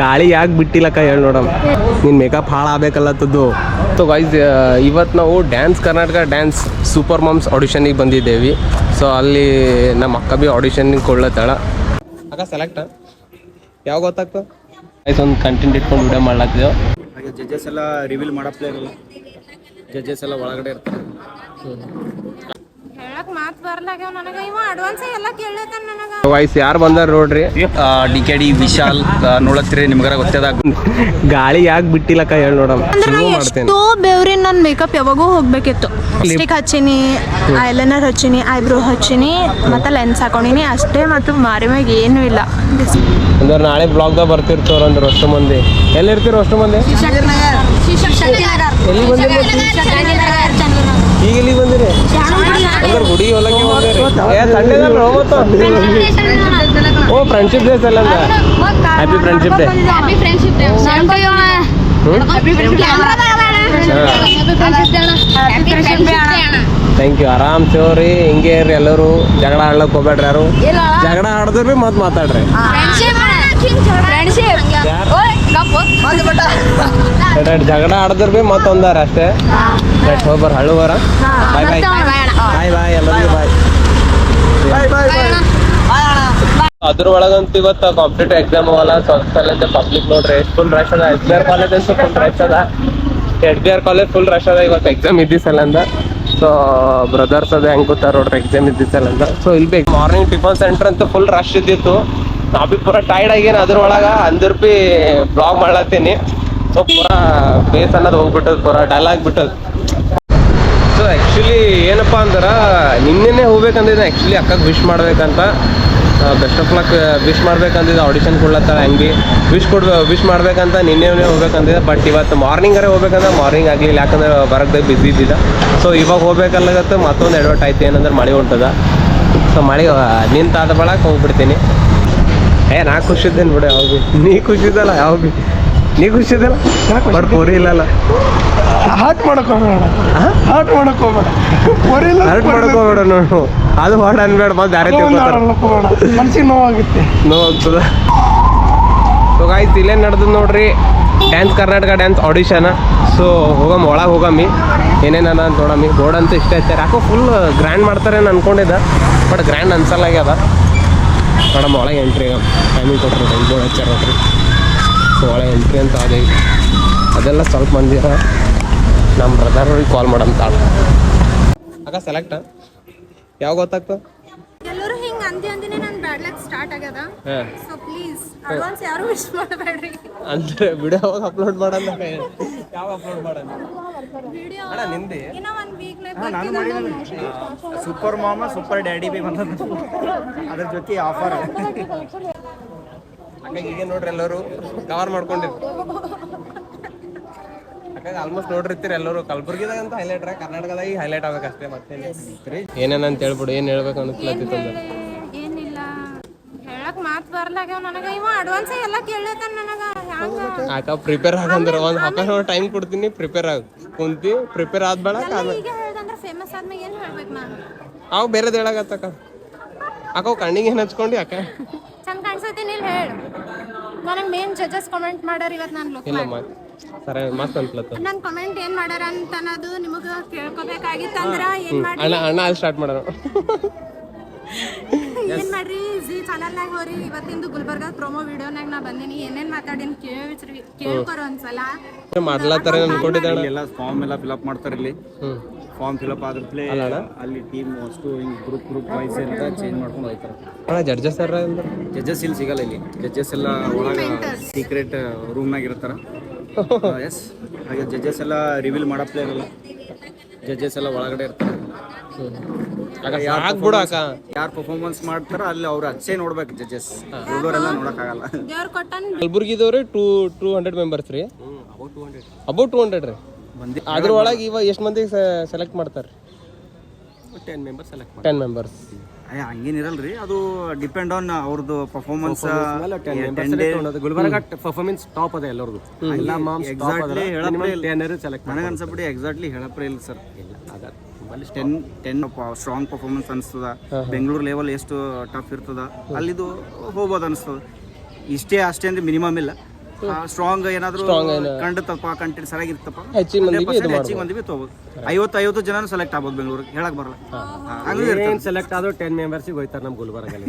ಗಾಳಿ ಯಾಕೆ ಬಿಟ್ಟಿಲ್ಲಕ್ಕ ಹೇಳಿ ನೋಡಮ್, ನಿನ್ನ ಮೇಕಪ್ ಹಾಳಾಗಬೇಕಲ್ಲತ್ತದ್ದು. ಸೊ ಗೈಸ್, ಇವತ್ತು ನಾವು dance Karnataka dance super moms ಆಡಿಷನಿಗೆ ಬಂದಿದ್ದೇವೆ. ಸೊ ಅಲ್ಲಿ ನಮ್ಮ ಅಕ್ಕ ಬಿ ಆಡಿಷನಿಗೆ ಕೊಳ್ಳತ್ತಾಳ. ಅಕ್ಕ ಸೆಲೆಕ್ಟ್ ಯಾವ ಗೊತ್ತಾಗ್ತದೆ ಆಯ್ತು, ಒಂದು ಕಂಟೆಂಟ್ ಇಟ್ಕೊಂಡು ವಿಡಿಯೋ ಮಾಡ್ಲಾಗ್ತಿದ್ದೆವು. ಹಾಗೆ ಜಡ್ಜಸ್ ಎಲ್ಲ ರಿವೀಲ್ ಮಾಡಪ್ಲೇ ಇರಲ್ಲ, ಜಡ್ಜಸ್ ಎಲ್ಲ ಒಳಗಡೆ ಇರ್ತಾರೆ. ಹೇಳಕ್ ಮಾತು ಬರ್ಲಾಗ್ಯಾವ ನನಗೆ. ಇವ ಅಡ್ವಾನ್ಸ್ ಎಲ್ಲ ಕೇಳತಾನ ನನಗೆ. ವಾಯ್ಸ್ ಯಾರು ಬಂದಾರ ನೋಡ್ರಿ. DKD ವಿಶಾಲ್ ನೋಡತ್ತೀರಿ, ನಿಮ್ಗಾರ ಗೊತ್ತದ. ಗಾಳಿ ಯಾಕೆ ಬಿಟ್ಟಿಲ್ಲಕ್ಕ ಹೇಳಿ ನೋಡಮ್. ಎಷ್ಟೋ ಬೆವ್ರಿನ ನನ್ನ ಮೇಕಪ್ ಯಾವಾಗೂ ಹೋಗ್ಬೇಕಿತ್ತು. ಲಿಪ್ಸ್ಟಿಕ್ ಹಚ್ಚಿನಿ, ಐಲೈನರ್ ಹಚ್ಚಿನಿ, ಐಬ್ರೋ ಹಚ್ಚಿನಿ, ಮತ್ತೆ ಲೆನ್ಸ್ ಹಾಕೊಂಡಿನಿ ಅಷ್ಟೇ. ಮತ್ತು ಮಾರಿ ಮ್ಯಾಗ ಏನೂ ಇಲ್ಲ. ಅಂದ್ರೆ ನಾಳೆ ಬ್ಲಾಗ್ದಾಗ ಬರ್ತಿರ್ತವ್ರ ಅಂದ್ರೆ ಅಷ್ಟು ಮಂದಿ. ಎಲ್ಲಿರ್ತೀರ ಅಷ್ಟು ಮಂದಿ? ಎಲ್ಲಿ ಬಂದಿರಿ? ಈಗ ಎಲ್ಲಿ ಬಂದಿರಿ? ಅಂದ್ರೆ ಗುಡಿ ಹೊಲಕ್ಕೆ ಬಂದಿರಿ. ಓ ಫ್ರೆಂಡ್ಶಿಪ್ ಡೇ ಅಲ್ಲ ಅಂತ. Happy friendship day. Thank you. ಆರಾಮ್ ಸೇವ್ರಿ, ಹಿಂಗೆ ಇರ್ರಿ ಎಲ್ಲರೂ. ಜಗಳ ಆಡ್ಲಕ್ ಹೋಗ್ಬೇಡ್ರಿ ಯಾರು. ಜಗಳ ಆಡಿದ್ರು ಭೀ ಮತ್ತೆ ಮಾತಾಡ್ರಿ. ಜಗಳ ಆಡಿದ್ರು ಭೀ ಮತ್ತೊಂದಾರ ಅಷ್ಟೇ. ಹೋಗ್ಬಾರ ಹಳ್ಳು ಬರ. ಬಾಯ್ ಬಾಯ್ ಬಾಯ್ ಬಾಯ್ ಎಲ್ಲರಿಗೂ ಬಾಯ್ ಬಾಯ್ ಬಾಯ್. ಅದ್ರ ಒಳಗಂತೂ ಇವತ್ತು ಕಾಂಪಿಟೇಟಿವ್ ಎಕ್ಸಾಮ್ ಅವಲ್ಲ. ಸ್ವಲ್ಪ ಪಬ್ಲಿಕ್ ನೋಡ್ರಿ ಎಷ್ಟು ಫುಲ್ ರಶ್ ಅದ. SBR ಕಾಲೇಜ್ ಅಂತೂ ಫುಲ್ ರಶ್ ಅದ. SBR ಕಾಲೇಜ್ ಫುಲ್ ರಶ್ ಅದ. ಇವತ್ತು ಎಕ್ಸಾಮ್ ಇದ್ದಿಸಲ್ಲ ಅಂದ. ಸೊ ಬ್ರದರ್ಸ್ ಅದ ಹೆಂಗ್ ಗೊತ್ತಾರ ನೋಡ್ರಿ, ಎಕ್ಸಾಮ್ ಇದ್ದಿಸಲ್ಲ ಅಂದ. ಸೊ ಇಲ್ಲಿ ಬೇಕು ಮಾರ್ನಿಂಗ್ ಟಿಫನ್ ಸೆಂಟರ್ ಅಂತೂ ಫುಲ್ ರಶ್ ಇದ್ದಿತ್ತು. ನಾ ಬಿ ಪೂರ ಟೈರ್ಡ್ ಆಗೇನು ಅದ್ರೊಳಗೆ. ಅಂದ್ರ ಬಿ ಬ್ಲಾಗ್ ಮಾಡ್ಲತ್ತೀನಿ. ಸೊ ಪೂರ ಬೇಸ್ ಅನ್ನೋದು ಹೋಗ್ಬಿಟ್ಟದ, ಪೂರ ಡಲ್ ಆಗ್ಬಿಟ್ಟದ. ಸೊ ಆ್ಯಕ್ಚುಲಿ ಏನಪ್ಪ ಅಂದ್ರೆ ನಿನ್ನೆ ಹೋಗ್ಬೇಕಂದಿದ್ದೆ ಆ್ಯಕ್ಚುಲಿ ಅಕ್ಕಗೆ ವಿಶ್ ಮಾಡ್ಬೇಕಂತ. ಬೆಸ್ಟ್ ಆಫ್ ಲಕ್ ವಿಶ್ ಮಾಡ್ಬೇಕಂದಿದ್ದೆ. ಆಡಿಷನ್ ಕೊಡ್ಲತ್ತಾಳ ಹಂಗೆ ವಿಶ್ ಮಾಡ್ಬೇಕಂತ ನಿನ್ನೆ ಹೋಗ್ಬೇಕಂದಿದ್ದೆ. ಬಟ್ ಇವತ್ತು ಮಾರ್ನಿಂಗರೇ ಹೋಗ್ಬೇಕಂದ್ರೆ ಮಾರ್ನಿಂಗ್ ಆಗಲಿಲ್ಲ, ಯಾಕಂದ್ರೆ ಬರೋಕ್ಕೆ ಬಿಸಿ ಇದ್ದಿದ್ದ. ಸೊ ಇವಾಗ ಹೋಗ್ಬೇಕಲ್ಲಗತ್ತೆ ಮತ್ತೊಂದು ಎಡವಟ್ ಆಯ್ತು. ಏನಂದ್ರೆ ಮಳೆ ಹೊಂಟದ. ಸೊ ಮಳೆ ನಿಂತಾದ ಬಳಕ ಹೋಗ್ಬಿಡ್ತೀನಿ. ನಾ ಖುಷಿದ್ದೇನೆ ಬಿಡ. ಯಾವ ಭೀ ನೀ ಖುಷಿದ್ದಲ್ಲ, ಯಾವ ಭೀ ನೀ ಖುಷಿದ್ದಲ್ಲ. ಬಟ್ ಪೂರಿ ಇಲ್ಲಲ್ಲ. ಹಾಟ್ ಮಾಡಕೋಬೇಡ ಹರ್ಟ್ ಮಾಡ್ಕೋಬೇಡ ನೋಡು. ಅದು ಹೊಡ್ ಅನ್ಬೇಡ, ಮತ್ತೆ ಬೇರೆ ಮನ್ಸಿಗೆ ನೋವಾಗುತ್ತೆ, ನೋವಾಗ್ತದ. ಸೊ ಗಾಯ್ಸ್, ಇಲ್ಲೇ ನಡೆದು ನೋಡ್ರಿ dance Karnataka dance audition. So ಹೋಗಮ್ಮ, ಒಳಗೆ ಹೋಗಮ್ಮಿ, ಏನೇನ ಅಂತ ನೋಡಮ್ಮಿ. ಬೋರ್ಡ್ ಅಂತೂ ಇಷ್ಟ ಐತೆ. ಯಾಕೋ ಫುಲ್ ಗ್ರ್ಯಾಂಡ್ ಮಾಡ್ತಾರೆ ಅಂತ ಅನ್ಕೊಂಡಿದ್ದೆ, ಬಟ್ ಗ್ರ್ಯಾಂಡ್ ಅನ್ಸಲ್ಲಾಗ್ಯದ. ನೋಡಮ್ಮ ಒಳಗೆ ಎಂಟ್ರಿ ಟೈಮಿಂಗ್ ಕೊಟ್ಟರು, ಬೋರ್ಡ್ ಹಚ್ಚಾರ ನೋಡ್ರಿ. ಸೊ ಒಳಗೆ ಎಂಟ್ರಿ ಅಂತ ಅದೇ ಅದೆಲ್ಲ ಸ್ವಲ್ಪ ಮಂದಿರ. ನಮ್ಮ ಬ್ರದರ್ರಿಗೆ ಕಾಲ್ ಮಾಡಂತಾಳ. ಅಕ್ಕ ಸೆಲೆಕ್ಟ್ ಯಾವ ಗೊತ್ತಾಗ್ತದೆ? ಎಲ್ಲರೂ ಹಿಂಗೆ ಅಂದಿನೇ ನನ್ನ ಬ್ಯಾಡ್ ಲಕ್ ಸ್ಟಾರ್ಟ್ ಆಗ್ಯದ. ಸೊ ಪ್ಲೀಸ್ ಅಡ್ವಾನ್ಸ್ ಯಾರು ವಿಶ್ ಮಾಡಬೇಡ್ರಿ. ಅಂದ್ರೆ ವಿಡಿಯೋ ಅಪ್ಲೋಡ್ ಮಾಡಲ್ಲ. ಯಾವ ಅಪ್ಲೋಡ್ ಮಾಡಲ್ಲ ವಿಡಿಯೋ ಅಣ್ಣ ನಿಂದೆ. ಇನ್ನ 1 ವೀಕ್ ನೇ ಸೂಪರ್ ಮಾಮ ಸೂಪರ್ ಡ್ಯಾಡಿ ಬಿ ಬಂದ, ಅದ್ರ ಜೊತೆ ಆಫರ್. ಅಕ್ಕ ಈಗ ನೋಡ್ರಿ ಎಲ್ಲರೂ ಕವರ್ ಮಾಡ್ಕೊಂಡಿರಿ. ಅಕ್ಕ ಆಲ್ಮೋಸ್ಟ್ ನೋಡಿರ್ತೀರಿ ಎಲ್ಲರೂ. ಕಲಬುರ್ಗಿದಾಗ ಅಂತ ಹೈಲೈಟ್, ಕರ್ನಾಟಕದಾಗ ಹೈಲೈಟ್ ಆಗ್ಬೇಕಷ್ಟೇ. ಮತ್ತೆ ಏನೇನಂತ ಹೇಳ್ಬಿಡು, ಏನು ಹೇಳ್ಬೇಕು ಅನ್ಸ್ಲತ್ತಿತ್ತಂದ್ರೆ. ಏನಿಲ್ಲ, ಹೇಳಕ್ ಮಾತು ಬರ್ಲಾಗ್ಯಾವ ನನಗೆ. ಇವ ಅಡ್ವಾನ್ಸ್ ಎಲ್ಲ ಕೇಳತಾನ ನನಗೆ. ಅಕ್ಕ ಪ್ರಿಪೇರ್ ಆಗಂದ್ರೆ ಒಂದು ಹಾಫ್ ಆನ್ ಅವರ್ ಟೈಮ್ ಕೊಡ್ತೀನಿ. ಪ್ರಿಪೇರ್ ಆಗ ಕುಂತಿ, ಪ್ರಿಪೇರ್ ಆದ್ಬೇಡ. ಈಗ ಹೇಳ್ದಂದ್ರೆ ಫೇಮಸ್ ಆದ್ಮೇಲೆ ಏನು ಹೇಳ್ಬೇಕು ನಾನು? ಅವು ಬೇರೆದು ಹೇಳಾಗತ್ತಕ್ಕ. ಅಕ್ಕ ಕಣ್ಣಿಗೆ ಏನು ಹಚ್ಕೊಂಡು ಅಕ್ಕ ಚಂದ ಕಾಣಿಸತ್ತೀನಿ ಇಲ್ಲಿ ಹೇಳು. ನನಗೆ ಮೇನ್ ಜಡ್ಜಸ್ ಕಮೆಂಟ್ ಮಾಡ್ಯಾರ ಇವತ್ತು. ನಾನು ಲುಕ್ ಇಲ್ಲ ಸರಿ ಮಸ್ತ್ ಅನ್ಸ್ಲತ್ತ. ನನ್ನ ಕಮೆಂಟ್ ಏನು ಮಾಡ್ಯಾರ ಅಂತ ಅನ್ನೋದು ನಿಮಗೆ ಕೇಳ್ಕೊಬೇಕಾಗಿತ್ತಂದ್ರೆ ಏನು ಮಾಡಿ ಅಣ್ಣ ಅಲ್ಲಿ ಸ್ಟಾರ್ಟ್ ಮಾಡೋಣ. ಏನ್ ಮಾಡ್ರಿ, ಜಿ ಚಾನಲ್ನಾಗ ಹೋರಿ. ಇವತ್ತಿಂದು ಗುಲ್ಬರ್ಗ ಪ್ರೊಮೋ ವಿಡಿಯೋನಾಗ ನಾ ಬಂದೀನಿ. ಏನೇನ್ ಮಾತಾಡಿನ ಕೇಳ್ಕೊರೋ ಒಂದ್ಸಲ. ಮಾಡ್ಲತ್ತಾರೆ ಅನ್ಕೊಂಡಿದ್ದಾಳೆ. ಎಲ್ಲ ಫಾರ್ಮ್ ಎಲ್ಲ ಫಿಲಪ್ ಮಾಡ್ತಾರೆ ಇಲ್ಲಿ. ಫಾರ್ಮ್ ಫಿಲಪ್ ಆದ್ರೇ ಅಲ್ಲಿ ಟೀಮ್ ಅಷ್ಟು ಹಿಂಗೆ ಗ್ರೂಪ್ ವೈಸ್ ಅಂತ ಚೇಂಜ್ ಮಾಡ್ಕೊಂಡು ಹೋಗ್ತಾರೆ. ಜಡ್ಜಸ್ ಜಡ್ಜಸ್ ಇಲ್ಲಿ ಸಿಗಲ್ಲ. ಇಲ್ಲಿ ಜಡ್ಜಸ್ ಎಲ್ಲ ಒಳಗೆ ಸೀಕ್ರೆಟ್ ರೂಮ್ನಾಗ ಇರ್ತಾರೆ. ಎಸ್, ಹಾಗೆ ಜಡ್ಜಸ್ ಎಲ್ಲ ರಿವೀಲ್ ಮಾಡಪ್ಲೇ ಇರಲ್ಲ, ಜಡ್ಜಸ್ ಎಲ್ಲ ಒಳಗಡೆ ಇರ್ತಾರೆ. ಯಾರು ಪರ್ಫಾರ್ಮೆನ್ಸ್ ಮಾಡ್ತಾರ ಅಲ್ಲಿ ಅವ್ರು ಅಚ್ಚೇ ನೋಡ್ಬೇಕು. ಜಡ್ಜಸ್ ಹುಡುಗರೆಲ್ಲ ನೋಡಕ್ಕಾಗಲ್ಲ. ಕಲಬುರ್ಗಿದವ್ರಿ 200 ಮೆಂಬರ್ಸ್ ರೀ. ಅಬೌಟ್ 200 ರೀ. ಅದ್ರೊಳಗೆ ಇವಾಗ ಎಷ್ಟು ಮಂದಿ ಸೆಲೆಕ್ಟ್ ಮಾಡ್ತಾರೆ? 10 ಮೆಂಬರ್ಸ್ ಸೆಲೆಕ್ಟ್ 10 ಮೆಂಬರ್ಸ್. ಹಂಗೇನಿರಲ್ರಿ, ಅದು ಡಿಪೆಂಡ್ ಆನ್ ಅವ್ರದ್ದು ಪರ್ಫಾರ್ಮೆನ್ಸ್. ಗುಲ್ಬರ್ಗ ಪರ್ಫಾರ್ಮೆನ್ಸ್ ಟಾಪ್ ಅದ ಎಲ್ಲರದು. ನನಗನ್ಸಬಿಟ್ಟು ಎಕ್ಸಾಕ್ಟ್ಲಿ ಹೇಳಪ್ರೆ ಇಲ್ಲ ಸರ್. 10 ಸ್ಟ್ರಾಂಗ್ ಪರ್ಫಾರ್ಮೆನ್ಸ್ ಅನಿಸ್ತದ. ಬೆಂಗಳೂರು ಲೆವೆಲ್ ಎಷ್ಟು ಟಫ್ ಇರ್ತದ ಅಲ್ಲಿದು ಹೋಗ್ಬೋದು ಅನಿಸ್ತದ. ಇಷ್ಟೇ ಅಷ್ಟೇ ಅಂದ್ರೆ ಮಿನಿಮಮ್ ಇಲ್ಲ. ಸ್ಟ್ರಾಂಗ್ ಏನಾದ್ರು Strong ಏನು? ಕಂಡತಪ್ಪ ಕಂಟೆಂಟ್ ಸರಿಯಾಗಿರ್ತಪ್ಪ ಹೆಚ್ಚಿನ ಮಂದಿಗೆ ಇದು ಹೆಚ್ಚಿಗೆ ಮಂದಿಗೆ ತಗೋಬೋದು 50 ಜನ ಸೆಲೆಕ್ಟ್ ಆಗ್ಬೋದು ಬೆಂಗಳೂರಿಗೆ ಹೇಳಕ್ ಬರಲ್ಲ ಹಂಗೆ ಸೆಲೆಕ್ಟ್ ಆದ್ರೂ 10 ಮೆಂಬರ್ಸಿಗೆ ಹೋಯ್ತಾರೆ ನಮ್ಮ ಗುಲ್ಬರ್ಗಲ್ಲಿ.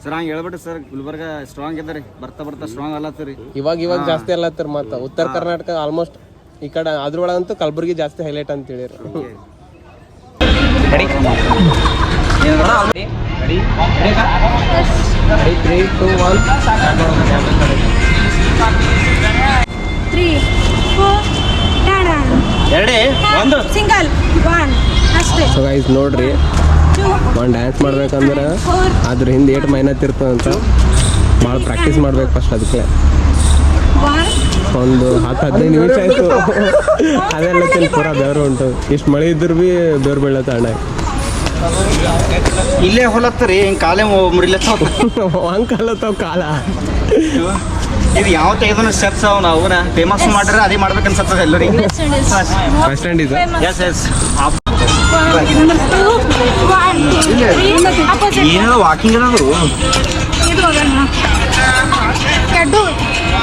ಸರ್ ಹಂಗೆ ಹೇಳ್ಬಿಟ್ಟು ಸರ್ ಗುಲ್ಬರ್ಗ ಸ್ಟ್ರಾಂಗ್ ಇದ್ದಾರೆ ಬರ್ತಾ ಸ್ಟ್ರಾಂಗ್ ಅಲ್ಲತ್ತೀರಿ. ಇವಾಗ ಜಾಸ್ತಿ ಅಲ್ಲತ್ತಾರ ಮತ್ತ ಉತ್ತರ ಕರ್ನಾಟಕ ಆಲ್ಮೋಸ್ಟ್ ಈ ಕಡೆ ಅದ್ರೊಳಗಂತೂ ಕಲಬುರ್ಗಿ ಜಾಸ್ತಿ ಹೈಲೈಟ್ ಅಂತ ಹೇಳಿರಿ. ಎರಡೇ ಒಂದು ಸಿಂಗಲ್ 1 ಅಷ್ಟೇ. ಸೊ ಗೈಸ್ ನೋಡ್ರಿ, ಒಂದು ಡ್ಯಾನ್ಸ್ ಮಾಡ್ಬೇಕಂದ್ರೆ ಅದ್ರ ಹಿಂದೆ ಏಟ್ ಮೈನತ್ ಇರ್ತದಂತ ಭಾಳ ಪ್ರಾಕ್ಟೀಸ್ ಮಾಡ್ಬೇಕು ಫಸ್ಟ್. ಅದಕ್ಕೆ ಒಂದು 10-15 ನಿಮಿಷ ಆಯ್ತು ಅದೆಲ್ಲ ತಿನ್ ಪೂರಾ ಬೆವರು ಉಂಟು. ಇಷ್ಟು ಮಳೆ ಇದ್ರು ಭೀ ಬೆವ್ರು ಬೀಳತ್ತ ಅಣ್ಣ. ಇಲ್ಲೇ ಹೊಲತ್ತರಿ ಹಿಂಗೆ ಕಾಲೇ ಮುರಿಲತ್ತಾವ ಹಂಗೆ ಕಲತ್ತಾವ ಕಾಲ. ಇದು ಯಾವ ತೆಗೆದು ಸ್ಟೆಪ್ಸ್ ಅವ ಅವನ ಫೇಮಸ್ ಮಾಡ್ರೆ ಅದೇ ಮಾಡ್ಬೇಕು ಅನ್ಸತ್ತದ ಎಲ್ಲರಿಗೆ. ಬಸ್ ಸ್ಟ್ಯಾಂಡ್ ಇದು. ಎಸ್ ಏನೇನೋ ವಾಕಿಂಗ್ ಅದಾದ್ರು ಕೆಡ್ಡು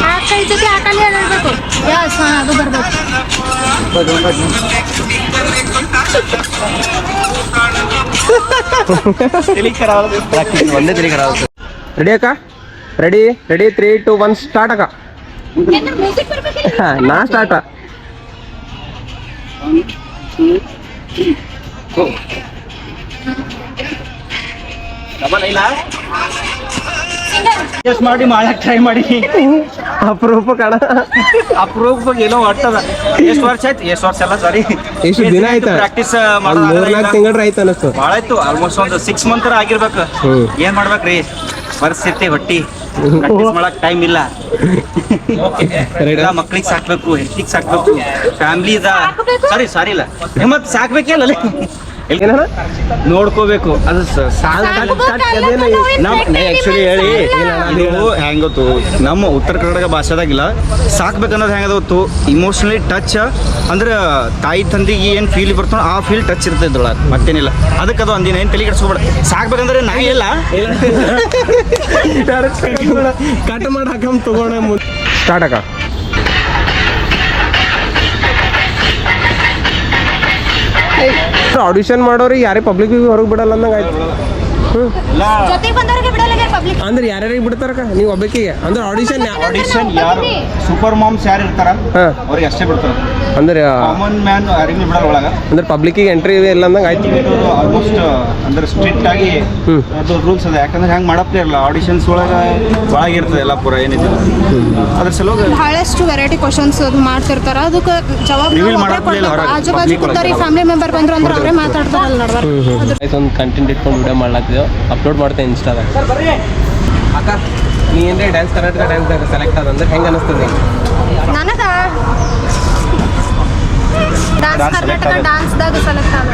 ಆ ಕೈ ಜೊತೆ ಆ ಕಾಲೇ ಹೇಳ್ಬೇಕು. ಯಸ್ ಅದು ಬರ್ಬೇಕು. ಒಂದೇ ತಲೆ ಖರಾಬ್ ಆಗುತ್ತೆ. ರೆಡಿ ಅಕ್ಕ? ರೆಡಿ 3, 2, 1 ಸ್ಟಾರ್ಟ್ ಅಕ್ಕ. ನಾ ಸ್ಟಾರ್ಟ. ಮಾಡಿ ಮಾಡಕ್ ಟ್ರೈ ಮಾಡಿ ಅಪರೂಪ ಕಣ. ಅಪ್ರೂಪ್ ಏನೋ ಒಟ್ಟದ. ಎಷ್ಟು ವರ್ಷ ಆಯ್ತು? ಎಷ್ಟು ವರ್ಷ ಅಲ್ಲ ಸಾರಿ, ಎಷ್ಟು ದಿನ ಆಯ್ತಾ? ಪ್ರಾಕ್ಟೀಸ್ 3-4 ತಿಂಗಳು ಆಯ್ತು ಅನ್ನಿಸ್ತು. ಭಾಳ ಆಯ್ತು. ಆಲ್ಮೋಸ್ಟ್ ಒಂದು 6 ಮಂತ್ ಆಗಿರ್ಬೇಕು. ಏನ್ ಮಾಡ್ಬೇಕ್ರಿ, ಪರಿಸ್ಥಿತಿ ಹೊಟ್ಟಿ ಪ್ರಾಕ್ಟೀಸ್ ಮಾಡಕ್ ಟೈಮ್ ಇಲ್ಲ. ಮಕ್ಳಿಗೆ ಸಾಕ್ಬೇಕು, ಹೆಂಡತಿಗೆ ಸಾಕ್ಬೇಕು, ಫ್ಯಾಮಿಲಿ ಸಾರಿ ಇಲ್ಲ ಮತ್ ಸಾಕ್ಬೇಕಲ್ಲ ನೋಡ್ಕೋಬೇಕು. ಅದು ಆಕ್ಚುಲಿ ಹೇಳಿ ಇದು ಹೆಂಗ್ ಗೊತ್ತು, ನಮ್ಮ ಉತ್ತರ ಕರ್ನಾಟಕ ಭಾಷೆದಾಗಿಲ್ಲ ಸಾಕ್ಬೇಕನ್ನೋದು ಹೆಂಗದ ಗೊತ್ತು, ಇಮೋಷನಲಿ ಟಚ್ ಅಂದ್ರೆ ತಾಯಿ ತಂದಿಗೆ ಏನು ಫೀಲ್ ಬರ್ತಾನೋ ಆ ಫೀಲ್ ಟಚ್ ಇರ್ತೈತೊಳ, ಮತ್ತೇನಿಲ್ಲ. ಅದಕ್ಕೆ ಅದು ಅಂದಿನ ಏನು ತಲೆ ಕೆಡಿಸ್ಕೊಬೇಡ. ಸಾಕ್ಬೇಕಂದ್ರೆ ನಾ ಇಲ್ಲ ಕಟ್ ಮಾಡಿ ಹಾಕಮ್ ತಗೋಣ. ಸ್ಟಾರ್ಟ್ ಅಕ್ಕ. ಆಡಿಷನ್ ಮಾಡೋರಿಗೆ ಯಾರೇ ಪಬ್ಲಿಕ್ ಹೊರಗೆ ಬಿಡಲ್ಲ ಅಂದಂಗೆ ಆಯ್ತು. ಜೊತೆಗೆ ಬಂದವರಿಗೆ ಬಿಡಲ್ಲ ಪಬ್ಲಿಕ್. ಅಂದ್ರೆ ಯಾರ್ಯಾರಿಗೆ ಬಿಡ್ತಾರಕ್ಕ ನೀವು ಒಬ್ಬಕಿಗೆ? ಅಂದ್ರೆ ಆಡಿಷನ್ ಯಾರು ಸೂಪರ್ ಮಾಮ್ಸ್ ಯಾರು ಇರ್ತಾರ ಅವ್ರಿಗೆ ಅಷ್ಟೇ ಬಿಡ್ತಾರ. ಅಂದ್ರೆ ಕಾಮನ್ ಮ್ಯಾನ್ ಯಾರಿಗೂ ಬಿಡಲ್ಲ ಒಳಗ. ಅಂದ್ರೆ ಪಬ್ಲಿಕ್ಕಿಗೆ ಎಂಟ್ರಿ ಇಲ್ಲ ಅಂದಂಗೆ ಆಯ್ತು. ಆಲ್ಮೋಸ್ಟ್ ಅಂದ್ರೆ ಸ್ಟ್ರಿಕ್ಟ್ ಆಗಿ ಅದು ರೂಲ್ಸ್ ಅದ. ಯಾಕಂದ್ರೆ ಹೆಂಗೆ ಮಾಡಪ್ಲೇ ಇರಲ್ಲ ಆಡಿಷನ್ಸ್ ಒಳಗೆ ಒಳಗಿರ್ತದೆ ಎಲ್ಲ ಪೂರ ಏನಿದೆ. ಅದ್ರ ಸಲುವಾಗಿ ಬಹಳಷ್ಟು ವೆರೈಟಿ ಕ್ವಶನ್ಸ್ ಅದು ಮಾಡ್ತಿರ್ತಾರ. ಅದಕ್ಕೆ ಜವಾಬ್ ಆಜು ಬಾಜು ಕೂತಾರಿ ಫ್ಯಾಮಿಲಿ ಮೆಂಬರ್ ಬಂದ್ರು ಅಂದ್ರೆ ಅವರೇ ಮಾತಾಡ್ತಾರಲ್ಲ ನಡ್ವಾರ. ಒಂದು ಕಂಟೆಂಟ್ ಇಟ್ಕೊಂಡು ವಿಡಿಯೋ ಮಾಡ್ಲಾತಿದ್ದೆವು, ಅಪ್ಲೋಡ್ ಮಾಡ್ತೇನೆ ಇನ್ಸ್ಟಾದಾಗ. ಅಕ್ಕ ನೀ ಏನ್ರಿ ಡ್ಯಾನ್ಸ್ ಕರ್ನಾಟಕ ಡ್ಯಾನ್ಸ್ದಾಗ ಸೆಲೆಕ್ಟ್ ಆದಂದ್ರೆ ಹೆಂಗೆ ಅನಿಸ್ತದೆ? ನನಗ ಡ್ಯಾನ್ಸ್ ಕರ್ನಾಟಕ ಡ್ಯಾನ್ಸ್ದಾಗ ಸೆಲೆಕ್ಟ್ ಆದ.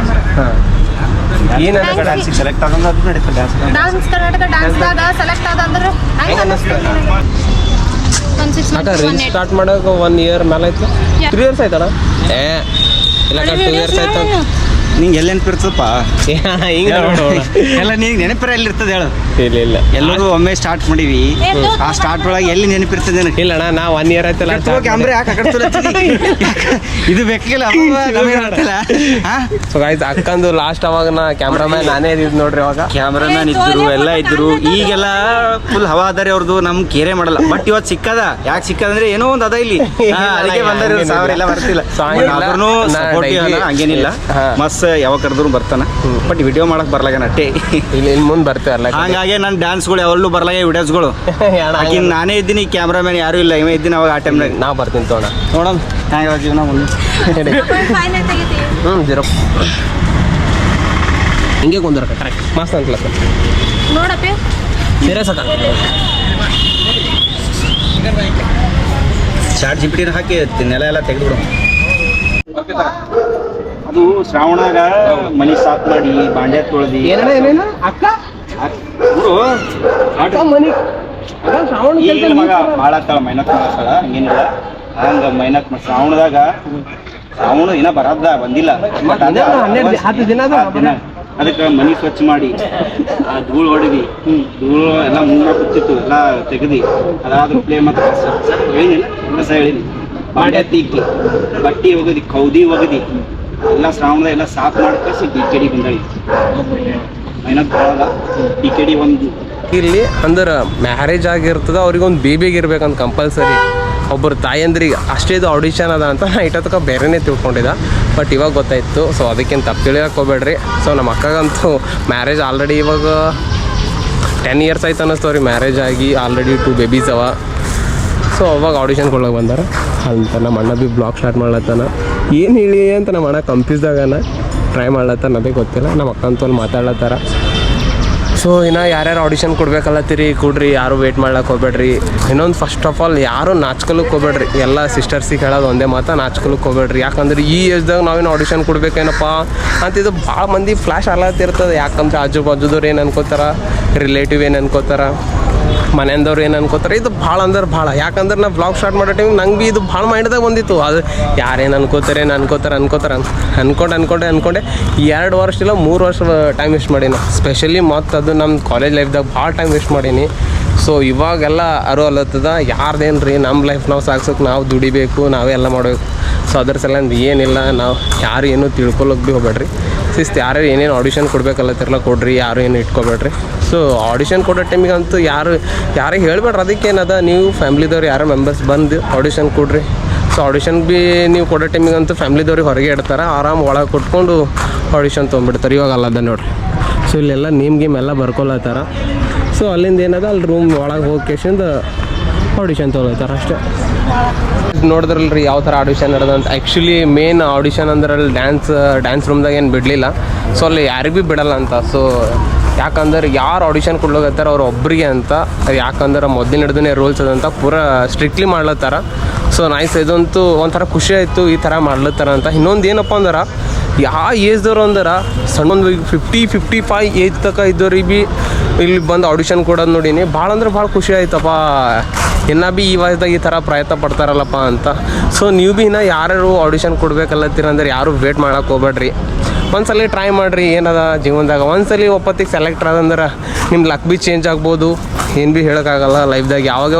ಏನು ಡ್ಯಾನ್ಸಿಗೆ ಸೆಲೆಕ್ಟ್ ಆದಂದ್ರೆ ಅದು ನಡೀತದೆ. ಡ್ಯಾನ್ಸ್ ಕರ್ನಾಟಕ ಡ್ಯಾನ್ಸ್ದಾಗ ಸೆಲೆಕ್ಟ್ ಆದ ಅಂದ್ರೆ ಹೆಂಗೆ ಅನಿಸ್ತದೆ? ಒಂದು 6 ಅಕ್ಕ ರೀಲ್ಸ್ ಸ್ಟಾರ್ಟ್ ಮಾಡೋಕೆ 1 ಇಯರ್ ಮೇಲೆ ಆಯ್ತು. 3 ಇಯರ್ಸ್ ಆಯ್ತಣ್ಣ? ಇಲ್ಲ 2 ಇಯರ್ಸ್ ಆಯ್ತು. ನಿಂಗೆ ಎಲ್ಲಿ ನೆನಪಿರ್ತದಪ್ಪ ಹಿಂಗೆ ನೋಡೋಣ. ಎಲ್ಲ ನೀನು ನೆನಪಿರ ಎಲ್ಲಿರ್ತದೆ ಹೇಳು? ಇಲ್ಲ ಎಲ್ಲರೂ ಒಮ್ಮೆ ಸ್ಟಾರ್ಟ್ ಮಾಡೀವಿ. ಆ ಸ್ಟಾರ್ಟ್ ಒಳಗೆ ಎಲ್ಲಿ ನೆನಪಿರ್ತದೆ ನನಗೆ? ಇಲ್ಲಣ್ಣ ನಾ 1 ಇಯರ್ ಆಯ್ತಲ್ಲ. ಕ್ಯಾಮ್ರಾ ಯಾಕೆ ಇದು ಬೇಕಿಲ್ಲ ಸೊ ಗಾಯ್ಸ್ ಅಕ್ಕಂದು ಲಾಸ್ಟ್ ಅವಾಗ ನಾ ಕ್ಯಾಮ್ರಾಮ್ಯಾನ್ ನಾನೇ ಇದ್ದು ನೋಡ್ರಿ. ಅವಾಗ ಕ್ಯಾಮ್ರಾಮ್ಯಾನ್ ಇದ್ರು ಎಲ್ಲ ಇದ್ರು. ಈಗೆಲ್ಲ ಫುಲ್ ಹವಾ ಅದಾರೆ ಅವ್ರದ್ದು, ನಮ್ ಕೇರೆ ಮಾಡಲ್ಲ. ಬಟ್ ಇವತ್ತು ಸಿಕ್ಕದ. ಯಾಕೆ ಸಿಕ್ಕದಂದ್ರೆ ಏನೋ ಒಂದು ಅದ ಇಲ್ಲಿ, ಅದಕ್ಕೆ ಬಂದಾರ. 1000 ಎಲ್ಲ ಬರ್ತಿಲ್ಲ, ಹಂಗೇನಿಲ್ಲ. ಮಸ್ತ್ ಯಾವಾಗ ಕರೆದ್ರು ಬರ್ತಾನ. ಬಟ್ ವಿಡಿಯೋ ಮಾಡಕ್ ಬರ್ಲಾಗ ಅಟ್ಟೆ. ಇಲ್ಲಿ ಮುಂದೆ ಬರ್ತೀವಲ್ಲ, ಹಂಗಾಗಿ ನನ್ನ ಡ್ಯಾನ್ಸ್ಗಳು ಯಾವಲ್ಲೂ ಬರ್ಲಾಗ ವಿಡಿಯೋಸ್ಗಳು. ನಾನೇ ಇದ್ದೀನಿ, ಕ್ಯಾಮ್ರಾಮ್ಯಾನ್ ಯಾರು ಇಲ್ಲ, ಇವ ಇದ್ದೀನಿ ಅವಾಗ. ಆ ಟೈಮ್ನಾಗ ನಾ ಬರ್ತೀನಿ ತೋಣ ನೋಡೋಣ ಹೆಂಗ ಜೀವನ ಮುಂದೆ. 0 ಹಿಂಗೆ ಕುಂದ್ರ ಕರೆಕ್ಟ್ ಮಸ್ತ್ ಅಂತಲ್ಲ ಸರ್. ನೋಡಪ್ಪ ಸೀರಿಯಸ್ ಅಕ್ಕ. ಚಾಟ್ ಜಿಪಿಟಿನ ಹಾಕಿ ನೆಲ ಎಲ್ಲ ತೆಗೆದು ಅದು ಶ್ರಾವಣಾಗ ಮನಿ ಸಾಫ್ ಮಾಡಿ ಬಾಂಡೆ ತೊಳೆದಿ ಏನೇನು ಅಕ್ಕ ಮಗ ಭಾಳ ಆಗ್ತಾಳ ಮೈನತ್ ಮಾಡ್ತಾಳ. ಹಂಗೇನಿಲ್ಲ, ಹಂಗ ಮೈನತ್ ಶ್ರಾವಣದಾಗ ಶ್ರಾವಣ ಏನ ಬರದ್ದ ಬಂದಿಲ್ಲ. 10 ದಿನ ಅದಕ್ಕೆ ಮನೆ ಸ್ವಚ್ಛ ಮಾಡಿ ಆ ಧೂಳು ಹೊಡೆದಿ ಧೂಳು ಎಲ್ಲ ಮುಂದೆ ಕೂತಿತ್ತು ಎಲ್ಲ ತೆಗೆದು ಅದಾದ್ರ ಪ್ಲೇ ಮತ್ತು ಹೇಳಿಲ್ಲ ಕಸ ಹೇಳಿನಿ ಬಾಂಡೆ ತೀಕಿ ಬಟ್ಟೆ ಒಗದಿ ಕೌದಿ ಒಗದಿ ಎಲ್ಲ ಶ್ರಾವಣದ ಎಲ್ಲ ಸಾಫ್ ಮಾಡ್ಕಸಿ ಡಿ ಬಂದಳಿ ಮೈನಾಗ ಭಾಳ ಡಿ ಒಂದು ಇಲ್ಲಿ ಅಂದ್ರೆ ಮ್ಯಾರೇಜ್ ಆಗಿರ್ತದ ಅವ್ರಿಗೆ ಒಂದು ಬೇಬಿಗೆ ಇರ್ಬೇಕಂತ ಕಂಪಲ್ಸರಿ. ಒಬ್ಬರು ತಾಯಂದ್ರಿಗೆ ಅಷ್ಟೇ ಇದು ಆಡಿಷನ್ ಅದ ಅಂತ ನಾ ಇಟ್ಟತಕ್ಕ ಬೇರೆನೇ ತಿಳ್ಕೊಂಡಿದ್ದ, ಬಟ್ ಇವಾಗ ಗೊತ್ತಾಯಿತು. ಸೊ ಅದಕ್ಕೇನು ತಪ್ಪು ತಿಳಿಯೋಕೆ ಹೋಗ್ಬೇಡ್ರಿ. ಸೊ ನಮ್ಮ ಅಕ್ಕಗಂತೂ ಮ್ಯಾರೇಜ್ ಆಲ್ರೆಡಿ ಇವಾಗ 10 years ಆಯ್ತು ಅನ್ನಿಸ್ತವ್ರಿ ಮ್ಯಾರೇಜ್ ಆಗಿ. ಆಲ್ರೆಡಿ 2 babies ಅವ. ಸೊ ಅವಾಗ ಆಡಿಷನ್ ಕೊಡೋಕೆ ಬಂದಾರ ಅಂತ ನಮ್ಮ ಅಣ್ಣ ಬಿ ಬ್ಲಾಗ್ ಸ್ಟಾರ್ಟ್ ಮಾಡ್ಲತ್ತಾನ. ಏನು ಹೇಳಿ ಅಂತ ನಮ್ಮ ಅಣ್ಣ ಕಂಪ್ಯೂಸ್ದಾಗನ ಟ್ರೈ ಮಾಡ್ಲತ್ತಾನ, ಅದೇ ಗೊತ್ತಿಲ್ಲ. ನಮ್ಮ ಅಕ್ಕ ಅಂತೂ ಅಲ್ಲಿ ಮಾತಾಡ್ಲತ್ತಾರ. ಸೊ ಇನ್ನು ಯಾರ್ಯಾರು ಆಡಿಷನ್ ಕೊಡ್ಬೇಕಲ್ಲತ್ತೀರಿ ಕೊಡ್ರಿ, ಯಾರು ವೇಟ್ ಮಾಡ್ಲಿಕ್ಕೆ ಹೋಗ್ಬೇಡ್ರಿ. ಇನ್ನೊಂದು ಫಸ್ಟ್ ಆಫ್ ಆಲ್ ಯಾರು ನಾಚ್ಕೊಳಕ್ಕೆ ಹೋಗ್ಬೇಡ್ರಿ. ಎಲ್ಲ ಸಿಸ್ಟರ್ಸಿಗೆ ಹೇಳೋದು ಒಂದೇ ಮಾತು, ನಾಚ್ಕೊಳಕ್ಕೆ ಹೋಗ್ಬೇಡ್ರಿ. ಯಾಕಂದ್ರೆ ಈ ಏಜ್ದಾಗ ನಾವೇನು ಆಡಿಷನ್ ಕೊಡ್ಬೇಕೇನಪ್ಪ ಅಂತ ಇದು ಭಾಳ ಮಂದಿ ಫ್ಲ್ಯಾಶ್ ಆಗ್ಲತ್ತಿರ್ತದೆ. ಯಾಕಂದ್ರೆ ಆಜು ಬಾಜುದವ್ರು ಏನು ಅನ್ಕೋತಾರ, ರಿಲೇಟಿವ್ ಏನು ಅನ್ಕೋತಾರ, ಮನೆಯವ್ರು ಏನು ಅನ್ಕೋತಾರೆ. ಇದು ಭಾಳ ಅಂದ್ರೆ ಭಾಳ. ಯಾಕಂದ್ರೆ ನಾ ಬ್ಲಾಗ್ ಸ್ಟಾರ್ಟ್ ಮಾಡೋ ಟೈಮ್ ನಂಗೆ ಭೀ ಇದು ಭಾಳ ಮೈಂಡ್ದಾಗ ಬಂದಿತ್ತು. ಅದು ಯಾರೇನು ಅನ್ಕೋತಾರೆ ಅನ್ಕೊಂಡೆ 2 ವರ್ಷ ಇಲ್ಲ 3 ವರ್ಷ ಟೈಮ್ ವೇಸ್ಟ್ ಮಾಡೀನಿ. ಸ್ಪೆಷಲಿ ಮತ್ತು ಅದು ನಮ್ಮ ಕಾಲೇಜ್ ಲೈಫ್ದಾಗ ಭಾಳ ಟೈಮ್ ವೇಸ್ಟ್ ಮಾಡೀನಿ. ಸೊ ಇವಾಗೆಲ್ಲ ಅಲ್ಲತ್ತದ ಯಾರ್ದೇನು ರೀ, ನಮ್ಮ ಲೈಫ್ ನಾವು ಸಾಗ್ಸೋಕೆ ನಾವು ದುಡಿಬೇಕು, ನಾವೇ ಎಲ್ಲ ಮಾಡಬೇಕು. ಸೊ ಅದ್ರ ಸಲಂದು ಏನಿಲ್ಲ, ನಾವು ಯಾರು ಏನೂ ತಿಳ್ಕೊಳಕ್ಕೆ ಭೀ ಹೋಗ್ಬೇಡ್ರಿ. ಸಿಸ್ತು ಯಾರು ಏನೇನು ಆಡಿಷನ್ ಕೊಡ್ಬೇಕಲ್ಲತ್ತಿರಲ್ಲ ಕೊಡ್ರಿ, ಯಾರು ಏನು ಇಟ್ಕೊಬೇಡ್ರಿ. ಸೊ ಆಡಿಷನ್ ಕೊಡೋ ಟೈಮಿಗಂತೂ ಯಾರಿಗೆ ಹೇಳ್ಬೇಡ್ರಿ. ಅದಕ್ಕೇನದ, ನೀವು ಫ್ಯಾಮ್ಲಿದವ್ರು ಯಾರೋ ಮೆಂಬರ್ಸ್ ಬಂದು ಆಡಿಷನ್ ಕೊಡ್ರಿ. ಸೊ ಆಡಿಷನ್ ಭೀ ನೀವು ಕೊಡೋ ಟೈಮಿಗಂತೂ ಫ್ಯಾಮ್ಲಿದವ್ರಿಗೆ ಹೊರಗೆ ಇಡ್ತಾರೆ, ಆರಾಮ್ ಒಳಗೆ ಕೊಟ್ಕೊಂಡು ಆಡಿಷನ್ ತೊಗೊಂಬಿಡ್ತಾರೆ. ಇವಾಗ ಅಲ್ಲದ ನೋಡ್ರಿ. ಸೊ ಇಲ್ಲೆಲ್ಲ ಗೇಮ್ ಎಲ್ಲ ಬರ್ಕೊಳತ್ತಾರ. ಸೊ ಅಲ್ಲಿಂದ ಏನದ ಅಲ್ಲಿ ರೂಮ್ ಒಳಗೆ ಹೋಗಿ ಕೇಸಿಂದ ಆಡಿಷನ್ ತೊಗೊಳತ್ತಾರ ಅಷ್ಟೇ. ನೋಡಿದ್ರಲ್ರಿ ಯಾವ ಥರ ಆಡಿಷನ್ ನಡೆದಂತ. ಆ್ಯಕ್ಚುಲಿ ಮೇನ್ ಆಡಿಷನ್ ಅಂದ್ರೆ ಅಲ್ಲಿ ಡ್ಯಾನ್ಸ್ ರೂಮ್ದಾಗ ಏನು ಬಿಡಲಿಲ್ಲ. ಸೊ ಅಲ್ಲಿ ಯಾರಿಗೆ ಭೀ ಬಿಡಲ್ಲ ಅಂತ. ಸೊ ಯಾಕಂದ್ರೆ ಯಾರು ಆಡಿಷನ್ ಕೊಡ್ಲಿಕತ್ತಾರ ಅವ್ರು ಒಬ್ಬರಿಗೆ ಅಂತ. ಯಾಕಂದ್ರೆ ಮೊದಲಿನ ಹಿಡ್ದೇ ರೂಲ್ಸ್ ಅದಂತ ಪೂರ ಸ್ಟ್ರಿಕ್ಟ್ಲಿ ಮಾಡ್ಲತ್ತಾರ. ಸೊ ನೈಸ್, ಇದಂತೂ ಒಂಥರ ಖುಷಿ ಆಯಿತು ಈ ಥರ ಮಾಡ್ಲತ್ತಾರ ಅಂತ. ಇನ್ನೊಂದು ಏನಪ್ಪ ಅಂದ್ರೆ ಯಾವ ಏಜ್ದವ್ರು ಅಂದ್ರೆ ಸಣ್ಣೊಂದು 50-55 ಏಜ್ ತನಕ ಇದ್ದವ್ರಿಗೆ ಭೀ ಇಲ್ಲಿ ಬಂದು ಆಡಿಷನ್ ಕೊಡೋದು ನೋಡೀನಿ. ಭಾಳ ಅಂದ್ರೆ ಭಾಳ ಖುಷಿ ಆಯ್ತಪ್ಪ. ಇನ್ನೂ ಭೀ ಈ ವಯಸ್ಸದಾಗ ಈ ಥರ ಪ್ರಯತ್ನ ಪಡ್ತಾರಲ್ಲಪ್ಪ ಅಂತ. ಸೊ ನೀವು ಭೀ ಇನ್ನೂ ಯಾರು ಆಡಿಷನ್ ಕೊಡ್ಬೇಕಲ್ಲತ್ತೀರ ಅಂದ್ರೆ ಯಾರು ವೇಟ್ ಮಾಡೋಕೆ ಹೋಗ್ಬೇಡ್ರಿ. ಒಂದ್ಸಲ ಟ್ರೈ ಮಾಡಿರಿ. ಏನದ ಜೀವನದಾಗ ಒಂದ್ಸಲ ಒಪ್ಪತ್ತಿಗೆ ಸೆಲೆಕ್ಟ್ ಆದಂದ್ರೆ ನಿಮ್ಮ ಲಕ್ ಭೀ ಚೇಂಜ್ ಆಗ್ಬೋದು. ಏನು ಭೀ ಹೇಳೋಕ್ಕಾಗಲ್ಲ ಲೈಫ್ದಾಗ. ಯಾವಾಗ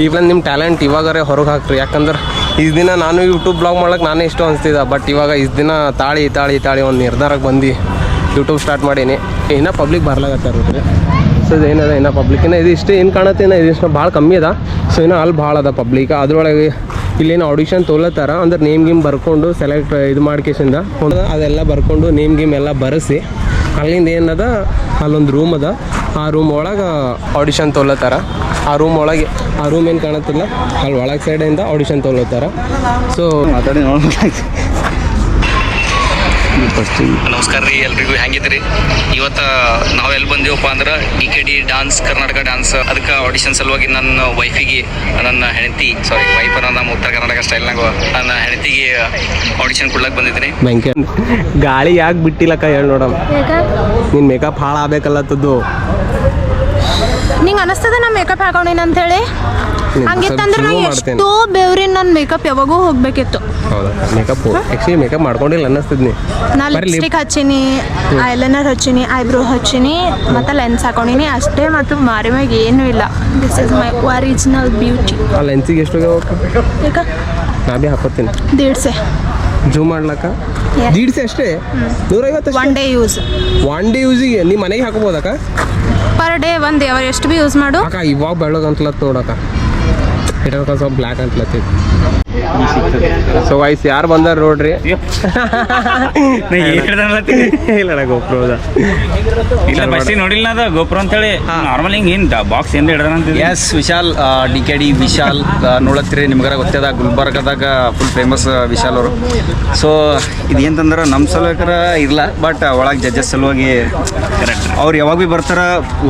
ಈವನ್ ನಿಮ್ಮ ಟ್ಯಾಲೆಂಟ್ ಇವಾಗರೇ ಹೊರಗೆ ಹಾಕ್ರಿ. ಯಾಕಂದ್ರೆ ಇಷ್ಟು ದಿನ ನಾನು ಯೂಟ್ಯೂಬ್ ಬ್ಲಾಗ್ ಮಾಡೋಕೆ ನಾನೇ ಇಷ್ಟು ಅನಿಸ್ತಿದ್ದೆ. ಬಟ್ ಇವಾಗ ಇಷ್ಟು ದಿನ ತಾಳಿ ಒಂದು ನಿರ್ಧಾರಕ್ಕೆ ಬಂದು ಯೂಟ್ಯೂಬ್ ಸ್ಟಾರ್ಟ್ ಮಾಡೀನಿ. ಇನ್ನೂ ಪಬ್ಲಿಕ್ ಬರ್ಲಾಗತ್ತಾರ ರೀ. ಸೊ ಇದೇನದ ಇನ್ನೂ ಪಬ್ಲಿಕ್ ಇದು ಇಷ್ಟೇ ಏನು ಕಾಣತ್ತೆ, ಇದಿಷ್ಟು ಭಾಳ ಕಮ್ಮಿ ಅದ. ಸೊ ಇನ್ನೂ ಅಲ್ಲಿ ಭಾಳ ಅದ ಪಬ್ಲಿಕ್. ಅದ್ರೊಳಗೆ ಇಲ್ಲೇನು ಆಡಿಷನ್ ತೊಗೊಳತ್ತಾರ ಅಂದ್ರೆ ನೇಮ್ ಬರ್ಕೊಂಡು ಸೆಲೆಕ್ಟ್ ಇದು ಮಾಡ್ಕೇಸಿಂದ ಅದೆಲ್ಲ ಬರ್ಕೊಂಡು ನೇಮ್ ಎಲ್ಲ ಬರೆಸಿ ಅಲ್ಲಿಂದ ಏನದ ಅಲ್ಲೊಂದು ರೂಮ್ ಅದ. ಆ ರೂಮ್ ಒಳಗೆ ಆಡಿಷನ್ ತೊಗೊಳತ್ತಾರ. ಆ ರೂಮ್ ಏನು ಕಾಣುತ್ತಿಲ್ಲ, ಅಲ್ಲಿ ಒಳಗೆ ಸೈಡಿಂದ ಆಡಿಷನ್ ತೊಗೊಳತ್ತಾರ. ಸೊ ಮಾತಾಡಿ ನೋಡ್ಬೇಕು. ನಮಸ್ಕಾರ ರೀ ಎಲ್ರಿಗೂ, ಹೆಂಗಿದ್ರಿ? ಇವತ್ತು ನಾವು ಎಲ್ಲಿ ಬಂದೀವಪ್ಪ ಅಂದ್ರೆ DKD ಡಾನ್ಸ್ ಕರ್ನಾಟಕ ಡಾನ್ಸ್. ಅದಕ್ಕೆ ಆಡಿಷನ್ ಸಲುವಾಗಿ ನನ್ನ ವೈಫಿಗೆ, ನನ್ನ ಹೆಂಡತಿ ವೈಫ್ ನಮ್ಮ ಉತ್ತರ ಕರ್ನಾಟಕ ಸ್ಟೈಲ್ನಾಗ ನನ್ನ ಹೆಂಡತಿಗೆ ಆಡಿಷನ್ ಕೊಡ್ಲಕ್ಕೆ ಬಂದಿದ್ದೀನಿ. ಬ್ಯಾಂಕೆ ಗಾಳಿ ಯಾಕೆ ಬಿಟ್ಟಿಲ್ಲಕ್ಕ ಹೇಳಿ ನೋಡಮ್. ನಿನ್ನ ಮೇಕಪ್ ಹಾಳು ಆಗ್ಬೇಕಲ್ಲತ್ತದ್ದು. ನಿಂಗೆ ಅನಿಸ್ತದ ನಾ ಮೇಕಪ್ ಹಾಕೊಂಡಿನ ಅಂತೇಳಿ? ಹಂಗಿತ್ತಂದ್ರೆ ನಾ ಎಷ್ಟೋ ಬೆವ್ರಿನ ನನ್ನ ಮೇಕಪ್ ಯಾವಾಗೂ ಹೋಗ್ಬೇಕಿತ್ತು. ಹೌದಾ? ಮೇಕಪ್ ಆ್ಯಕ್ಚುಲಿ ಮೇಕಪ್ ಮಾಡ್ಕೊಂಡಿಲ್ಲ ಅನ್ನಿಸ್ತದ್ನಿ. ನಾ ಲಿಪ್ಸ್ಟಿಕ್ ಹಚ್ಚೀನಿ, ಐಲೈನರ್ ಹಚ್ಚೀನಿ, ಐಬ್ರೋ ಹಚ್ಚೀನಿ, ಮತ್ತು ಲೆನ್ಸ್ ಹಾಕೊಂಡಿನಿ ಅಷ್ಟೇ. ಮತ್ತು ಮಾರಿ ಮ್ಯಾಗ ಏನೂ ಇಲ್ಲ. This is my original beauty. ಆ ಲೆನ್ಸಿಗೆ ಎಷ್ಟು ಈಗ ನಾ ಭೀ ಹಾಕೋತೀನಿ. 150 ಜೂಮ್ ಮಾಡ್ಲಕ್ಕ 150 ಅಷ್ಟೇ? 150 one day use. One day ಯೂಸಿಗೆ ನಿಮ್ಮ ಮನೆಗೆ ಹಾಕೋಬೋದಕ್ಕ? ಪರ್ ಡೇ ಒಂದು ಅವ್ರು ಎಷ್ಟು ಭೀ ಯೂಸ್ ಮಾಡು. ಅಕ್ಕ ಇವಾಗ ಬೆಳ್ಳಗೆ ಅಂತಲತ್ತು ನೋಡಕ್ಕ, ಇಟ್ಟ ಸ್ವಲ್ಪ ಬ್ಲ್ಯಾಕ್ ಅಂತಲತ್ತೈತಿ. ಸೊ ವೈಸ್ ಯಾರು ಬಂದಾರ ನೋಡ್ರಿ. ಇಲ್ಲ ಗೋಪ್ರೋ ಇಲ್ಲ ಬಸ್ಸಿಗೆ ನೋಡಿಲ್ಲ ಅದ ಗೋಪುರ ಅಂತೇಳಿ. ನಾರ್ಮಲ್ ಹಿಂಗೆ ಏನು ಬಾಕ್ಸ್ ಏನು ಹಿಡ್ದಾರ ಅಂತ. ಎಸ್ ವಿಶಾಲ್, DKD ವಿಶಾಲ್ ನೋಡತ್ತೀರಿ. ನಿಮ್ಗಾರ ಗೊತ್ತದ ಗುಲ್ಬರ್ಗದಾಗ ಫುಲ್ ಫೇಮಸ್ ವಿಶಾಲ್ ಅವರು. ಸೊ ಇದೇಂತಂದ್ರೆ ನಮ್ಮ ಸಲುವಾಗರ ಇಲ್ಲ, ಬಟ್ ಒಳಗೆ ಜಡ್ಜಸ್ ಸಲುವಾಗಿ ಅವ್ರು ಯಾವಾಗ ಭೀ ಬರ್ತಾರ.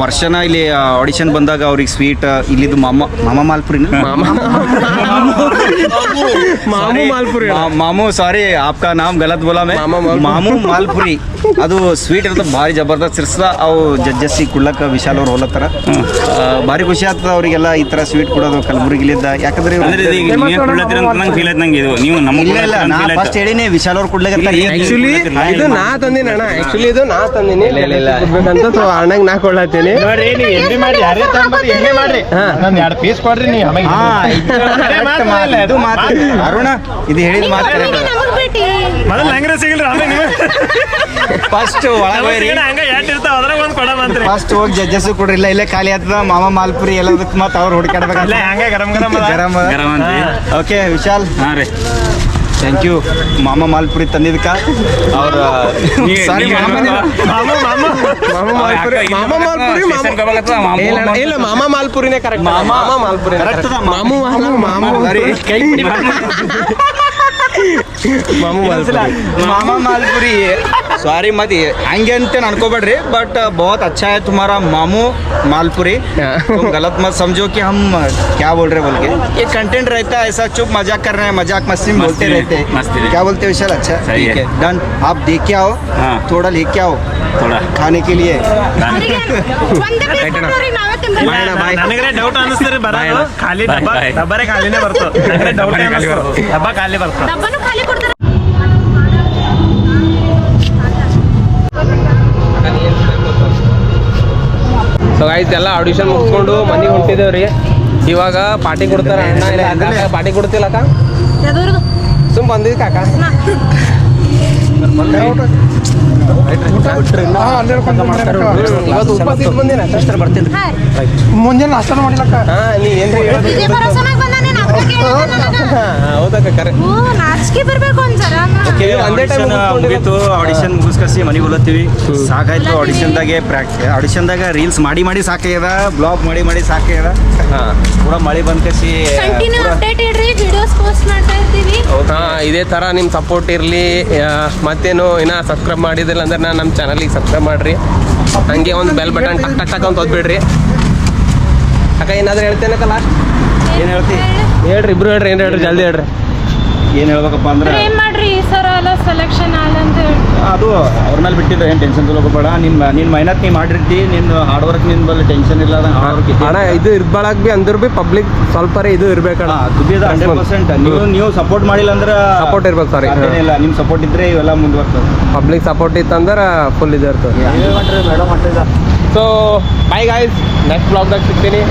ವರ್ಷನ ಇಲ್ಲಿ ಆಡಿಷನ್ ಬಂದಾಗ ಅವ್ರಿಗೆ ಸ್ವೀಟ್ ಇಲ್ಲಿದ್ದು ಮಾಮ ಮಾಲ್ಪುರಿನ ಮಾಮು ಮಾಲ್ಪುರಿ ಮಾಮು ಸಾರಿ आपका नाम गलत बोला मैं ಮಾಮು ಮಾಲ್ಪುರಿ ಅದು ಸ್ವೀಟ್ ಇರ್ತದೆ ಭಾರಿ ಜಬರ್ದಸ್ತ್ ಇರ್ತದ ಅವು ಜಜ್ಜಸ್ಸಿ ಕುಡ್ಲಕ್ಕ ವಿಶಾಲ್ ಅವ್ರು ಹೋಲತ್ತಾರ ಭಾರಿ ಖುಷಿ ಆಗ್ತದ ಅವರಿಗೆಲ್ಲ ಈ ತರ ಸ್ವೀಟ್ ಕೊಡೋದು ಕಲಬುರಗಿಲಿದ್ದ ಯಾಕಂದ್ರೆ ಇಲ್ಲ ನಾ ಫಸ್ಟ್ ಹೇಳಿನಿ ವಿಶಾಲ್ ಅವ್ರು ಕೊಡ್ಲಿಕ್ಕೆ ಆಕ್ಚುಲಿ ಇದು ನಾ ತಂದಿನಿ ಅಣ್ಣ ಆಕ್ಚುಲಿ ಇದು ನಾ ತಂದಿನಿ ಕೊಡ್ಬೇಕಂತ ಸೊ ಅಣ್ಣಂಗ್ ನಾ ಕೊಡ್ಲತ್ತೀನಿ ಇದು ಮಾತು ಅರುಣ ಇದು ಹೇಳಿದ ಮಾತು ಫಸ್ಟ್ ಫಸ್ಟ್ ಹೋಗಿ ಜಡ್ಜಸ್ ಕೊಡ್ರಿ ಇಲ್ಲೇ ಖಾಲಿ ಆಗ್ತದ ಮಾಮ ಮಾಲ್ಪುರಿ ಎಲ್ಲದಕ್ಕೆ ಮತ್ತೆ ಅವ್ರು ಹುಡುಕಾಡ್ಬೇಕಂತ ಗರಂ ಓಕೆ ವಿಶಾಲ್ ಥ್ಯಾಂಕ್ ಯು ಮಾಮ ಮಾಲ್ಪುರಿ ತಂದಿದ್ಕ ಅವ್ರ ಸಾರಿ ಇಲ್ಲ ಮಾಮ ಮಾಲ್ಪುರಿನೇ ಕರೆಕ್ಟ್ ಮಾಮ ಮಾಲ್ಪುರಿ ಕರೆಕ್ಟ್ ಮಾಮು ಕೈ मामा मालपुरी सॉरी मत हंगे अंत अनकोबेड्री बट बहुत अच्छा है तुम्हारा मामू मालपुरी तुम गलत मत समझो कि हम क्या बोल रहे बोल के ये कंटेंट रहता है ऐसा चुप मजाक कर रहे हैं मजाक मस्ती में बोलते रहते हैं क्या बोलते हो विशाल अच्छा ठीक है डन आप देख के आओ थोड़ा लेके आओ थोड़ा खाने के लिए ನನಗೆ ಡೌಟ್ ಅನಿಸ್ತಾರೆ ಬರೋದು ಖಾಲಿ ಡಬ್ಬರೇ ಖಾಲಿನೇ ಬರ್ತದೆ ಡೌಟ್ ಡಬ್ಬ ಖಾಲಿ ಬರ್ತದೆ ಸೊ ಗೈಸ್ ಎಲ್ಲ ಆಡಿಷನ್ ಮುಗಿಸ್ಕೊಂಡು ಮನೆಗೆ ಹೊಂಟಿದ್ದೇವ್ರಿ ಇವಾಗ ಪಾರ್ಟಿ ಕೊಡ್ತಾರೆ ಅಣ್ಣ ಇಲ್ಲ ಪಾರ್ಟಿ ಕೊಡ್ತಿಲ್ಲಕ್ಕ ಸುಮ್ ಬಂದಿದ್ ಕಾಕ ಇವತ್ತು ಉಪವಾಸ ಇದ್ದು ಬಂದಿನ ಮುಂಜಾನೆ ನಾಷ್ಟ ಮಾಡಿಲ್ಲಕ್ಕ ಹಾ ನೀ ಏನ್ರಿ ಹೌದಕ್ಕ ಕರೆ ನಾಚಿಕೆ ಬರ್ಬೇಕು ಒಂದ್ಸರ ಒಂದೇ ಟೈಮ್ ಮುಗೀತು ಆಡಿಷನ್ ಮುಗಿಸ್ಕಸಿ ಮನೆಗೆ ಹೋಲತ್ತೀವಿ ಸಾಕಾಯ್ತು ಆಡಿಷನ್ದಾಗ ರೀಲ್ಸ್ ಮಾಡಿ ಸಾಕಾಗ್ಯದ ಬ್ಲಾಗ್ ಮಾಡಿ ಸಾಕಾಗ್ಯದ ಪೂರಾ ಮಳೆ ಬಂದ್ ಕಸಿ ಕಂಟಿನ್ಯೂ ಅಪ್ಡೇಟ್ ಇಡ್ರಿ ವಿಡಿಯೋಸ್ ಪೋಸ್ಟ್ ಮಾಡ್ತಾ ಇರ್ತೀವಿ ಹಾ ಇದೇ ತರ ನಿಮ್ ಸಪೋರ್ಟ್ ಇರ್ಲಿ ಮತ್ತೇನು ಇನ್ನ ಸಬ್ಸ್ಕ್ರೈಬ್ ಮಾಡಿದಿಲ್ಲ ಅಂದ್ರೆ ನಮ್ಮ ಚಾನಲಿಗೆ ಸಬ್ಸ್ಕ್ರೈಬ್ ಮಾಡ್ರಿ ಹಂಗೆ ಒಂದು ಬೆಲ್ ಬಟನ್ ಟಕ್ ಟಕ್ ಟಕ್ ಅಂತ ಓದ್ಬಿಡ್ರಿ ಅಕ್ಕ ಏನಾದ್ರು ಹೇಳ್ತೇನಕ್ಕ ಲಾಸ್ಟ್ ಏನ್ ಹೇಳ್ತಿ ಹೇಳ್ರಿ ಇಬ್ರು ಹೇಳ್ರಿ ಏನ್ ಹೇಳ್ರಿ ಜಲ್ದಿ ಹೇಳ್ರಿ ಏನ್ ಹೇಳ್ಬೇಕಪ್ಪ ಅಂದ್ರೆ ಏನ್ ಮಾಡ್ರಿ ಈ ಸರ ಅಲ್ಲ ಸೆಲೆಕ್ಷನ್ ಆಲ್ ಅಂತ ಹೇಳಿ ಅದು ಅವ್ರ ಮೇಲೆ ಬಿಟ್ಟಿದ್ದು ಏನು ಟೆನ್ಷನ್ ತಗೋಬೇಡ ನಿನ್ನ ಮೆಹನತ್ ನೀ ಮಾಡಿರ್ತಿ ನಿನ್ನ ಹಾರ್ಡ್ ವರ್ಕ್ ನಿನ್ನ ಬಲ್ಲಿ ಟೆನ್ಷನ್ ಇಲ್ಲ ಅಣ್ಣ ಇದು ಇರ್ಬಳಕ್ ಬಿ ಅಂದ್ರ ಬಿ ಪಬ್ಲಿಕ್ ಸ್ವಲ್ಪ ಇದು ಇರ್ಬೇಕಣ್ಣ ಅದು ಬಿ 100% ನೀವು ಸಪೋರ್ಟ್ ಮಾಡಿಲ್ಲ ಅಂದ್ರೆ ಸಪೋರ್ಟ್ ಇರ್ಬೇಕು ಸಾರಿ ಏನಿಲ್ಲ ನಿಮ್ಮ ಸಪೋರ್ಟ್ ಇದ್ರೆ ಇವೆಲ್ಲ ಮುಂದುವರ್ತದೆ ಪಬ್ಲಿಕ್ ಸಪೋರ್ಟ್ ಇತ್ತಂದ್ರೆ ಫುಲ್ ಇದು ಇರ್ತದೆ ಸೊ ಬಾಯ್ ಗಾಯ್ಸ್ ನೆಕ್ಸ್ಟ್ ಬ್ಲಾಗ್ದಾಗ ಸಿಗ್ತೀನಿ